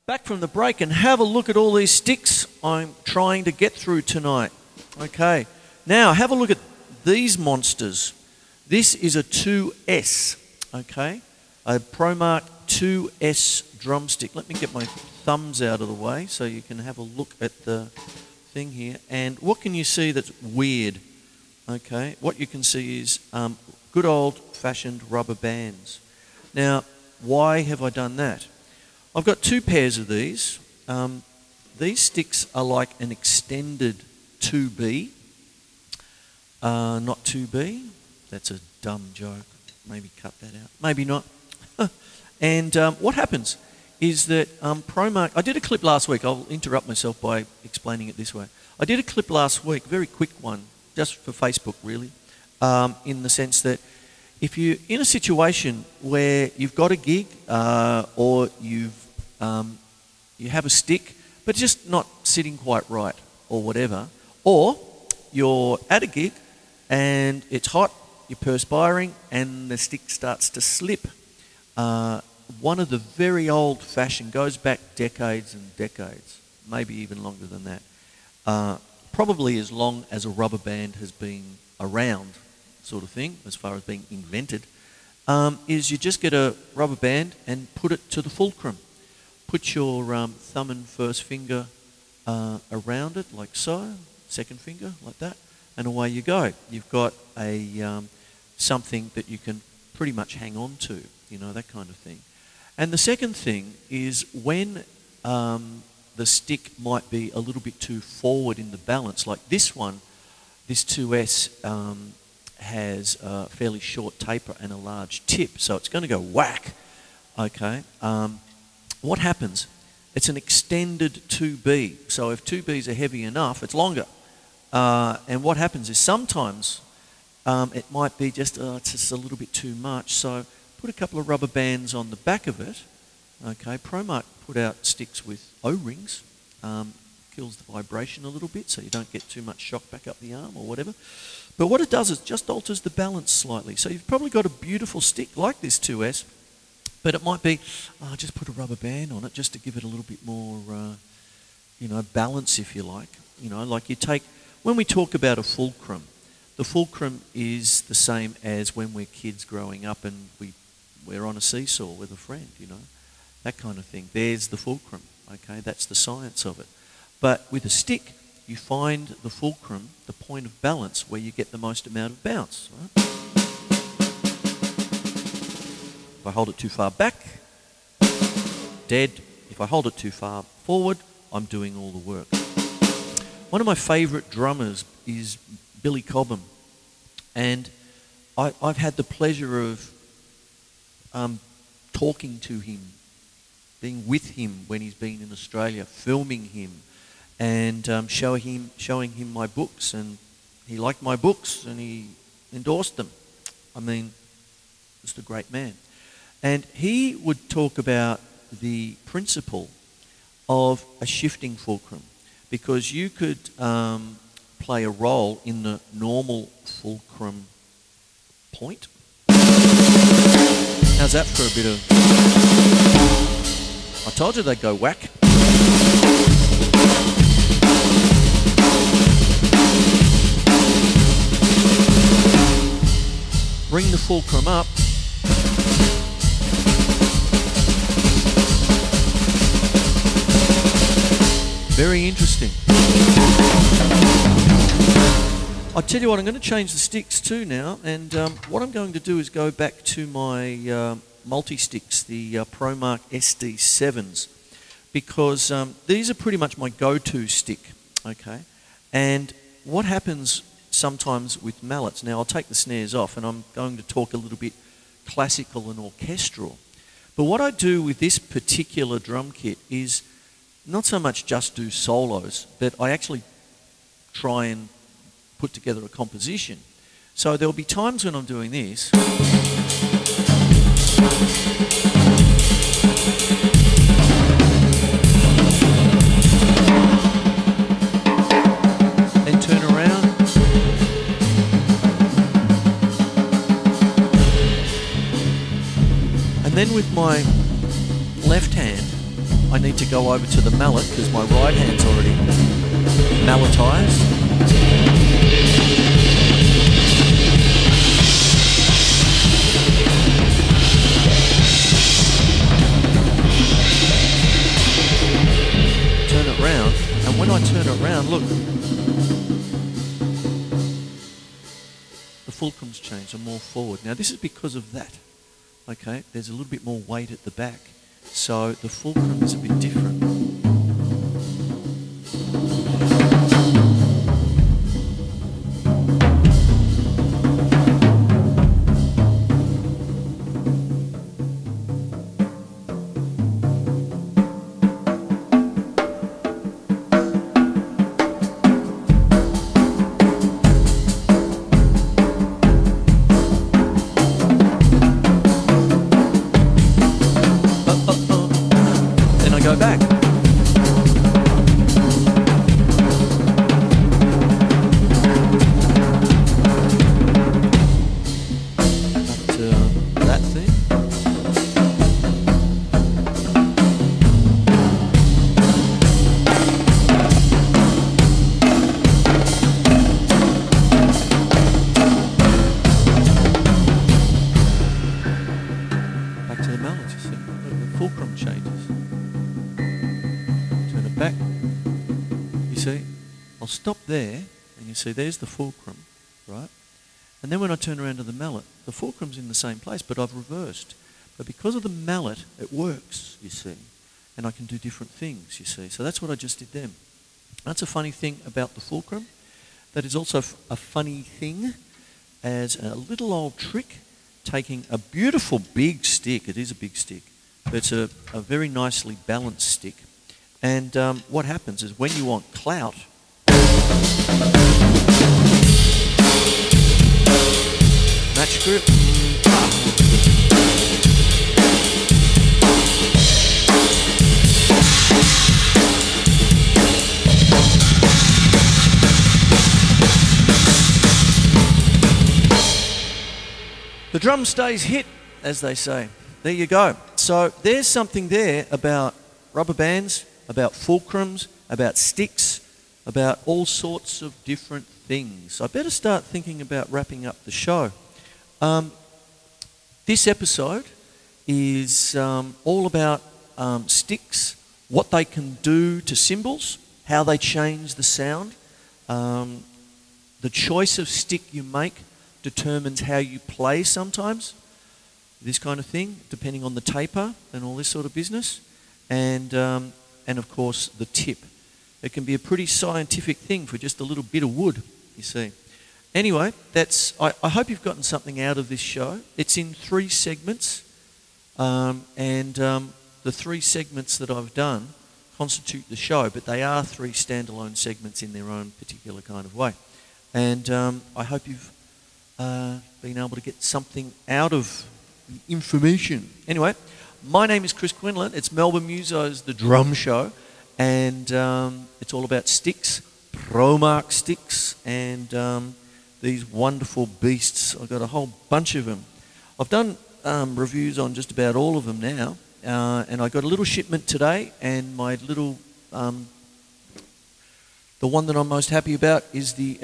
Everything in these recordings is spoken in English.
Back from the break and have a look at all these sticks I'm trying to get through tonight. Okay, now have a look at these monsters. This is a 2S, okay, a ProMark 2S drumstick. Let me get my thumbs out of the way so you can have a look at the thing here. And what can you see that's weird? Okay, what you can see is good old-fashioned rubber bands. Now, why have I done that? I've got two pairs of these. These sticks are like an extended 2B, not 2B. That's a dumb joke. Maybe cut that out. Maybe not. And what happens is that ProMark... I did a clip last week. I'll interrupt myself by explaining it this way. I did a clip last week, very quick one, just for Facebook really, in the sense that if you're in a situation where you've got a gig or you have a stick but just not sitting quite right or whatever, or you're at a gig and it's hot, you're perspiring and the stick starts to slip. One of the very old-fashioned, goes back decades and decades, maybe even longer than that, probably as long as a rubber band has been around, sort of thing, as far as being invented, is you just get a rubber band and put it to the fulcrum. Put your thumb and first finger around it, like so, second finger, like that, and away you go. You've got a something that you can pretty much hang on to, you know, that kind of thing. And the second thing is when the stick might be a little bit too forward in the balance, like this one, this 2S has a fairly short taper and a large tip, so it's going to go whack, okay? What happens? It's an extended 2B, so if 2Bs are heavy enough, it's longer. And what happens is sometimes it might be just, it's just a little bit too much, so put a couple of rubber bands on the back of it, okay? ProMark put out sticks with O-rings, kills the vibration a little bit so you don't get too much shock back up the arm or whatever. But what it does is just alters the balance slightly. So you've probably got a beautiful stick like this 2S, but it might be, just put a rubber band on it just to give it a little bit more, you know, balance, if you like. You know, like you take, when we talk about a fulcrum, the fulcrum is the same as when we're kids growing up and we're on a seesaw with a friend, you know, that kind of thing. There's the fulcrum, okay? That's the science of it. But with a stick, you find the fulcrum, the point of balance, where you get the most amount of bounce. Right? If I hold it too far back, dead. If I hold it too far forward, I'm doing all the work. One of my favourite drummers is Billy Cobham, and I've had the pleasure of talking to him, being with him when he's been in Australia, filming him, and showing him my books, and he liked my books and he endorsed them. I mean, just a great man. And he would talk about the principle of a shifting fulcrum, because you could play a role in the normal fulcrum point. How's that for a bit of... I told you they'd go whack. Bring the fulcrum up. Very interesting. I'll tell you what, I'm going to change the sticks too now, and what I'm going to do is go back to my multi-sticks, the ProMark SD7s, because these are pretty much my go-to stick, okay? And what happens sometimes with mallets, now I'll take the snares off and I'm going to talk a little bit classical and orchestral, but what I do with this particular drum kit is not so much just do solos, but I actually try and put together a composition. So there'll be times when I'm doing this. Then turn around. And then with my left hand, I need to go over to the mallet because my right hand's already malletized. Turn it round, and when I turn it round, look, the fulcrum's changed, I'm more forward. Now this is because of that, okay? There's a little bit more weight at the back, so the fulcrum is a bit different. Go back. Back to that thing. Back to the mallets, you see. The fulcrum changes. Back, you see, I'll stop there, and you see there's the fulcrum, right? And then when I turn around to the mallet, the fulcrum's in the same place, but I've reversed. But because of the mallet, it works, you see, and I can do different things, you see. So that's what I just did then. That's a funny thing about the fulcrum. That is also a funny thing as a little old trick, taking a beautiful big stick, it is a big stick, but it's a very nicely balanced stick. And what happens is when you want clout, match grip, the drum stays hit, as they say. There you go. So there's something there about rubber bands, about fulcrums, about sticks, about all sorts of different things. I better start thinking about wrapping up the show. This episode is all about sticks, what they can do to cymbals, how they change the sound. The choice of stick you make determines how you play sometimes, this kind of thing, depending on the taper and all this sort of business. And of course the tip. It can be a pretty scientific thing for just a little bit of wood, you see. Anyway, I hope you've gotten something out of this show. It's in 3 segments, and the 3 segments that I've done constitute the show, but they are 3 standalone segments in their own particular kind of way. And I hope you've been able to get something out of the information. Anyway, my name is Chris Quinlan. It's Melbourne Musos, the drum show, and it's all about sticks, Promark sticks, and these wonderful beasts. I've got a whole bunch of them. I've done reviews on just about all of them now, and I got a little shipment today, and my little, the one that I'm most happy about is the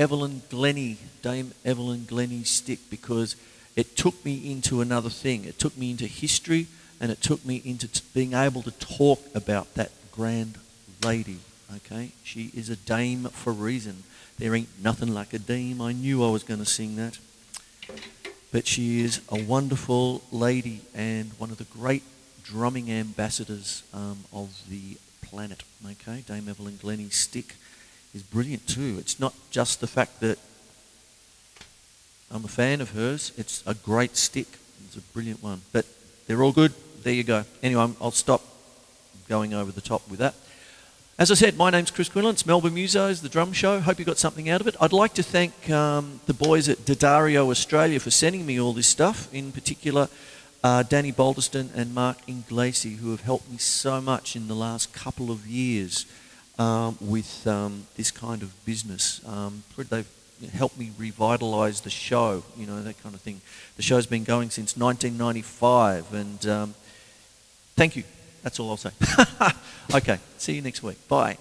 Dame Evelyn Glennie stick, because it took me into another thing. It took me into history, and it took me into being able to talk about that grand lady, okay? She is a dame for a reason. There ain't nothing like a dame. I knew I was going to sing that. But she is a wonderful lady and one of the great drumming ambassadors of the planet, okay? Dame Evelyn Glennie's stick is brilliant too. It's not just the fact that I'm a fan of hers. It's a great stick. It's a brilliant one. But they're all good. There you go. Anyway, I'll stop going over the top with that. As I said, my name's Chris Quinlan. It's Melbourne Musos, the drum show. Hope you got something out of it. I'd like to thank the boys at Daddario Australia for sending me all this stuff, in particular Danny Balderston and Mark Inglesi, who have helped me so much in the last couple of years with this kind of business. They've helped me revitalise the show, you know, that kind of thing. The show's been going since 1995, and thank you. That's all I'll say. Okay, see you next week. Bye.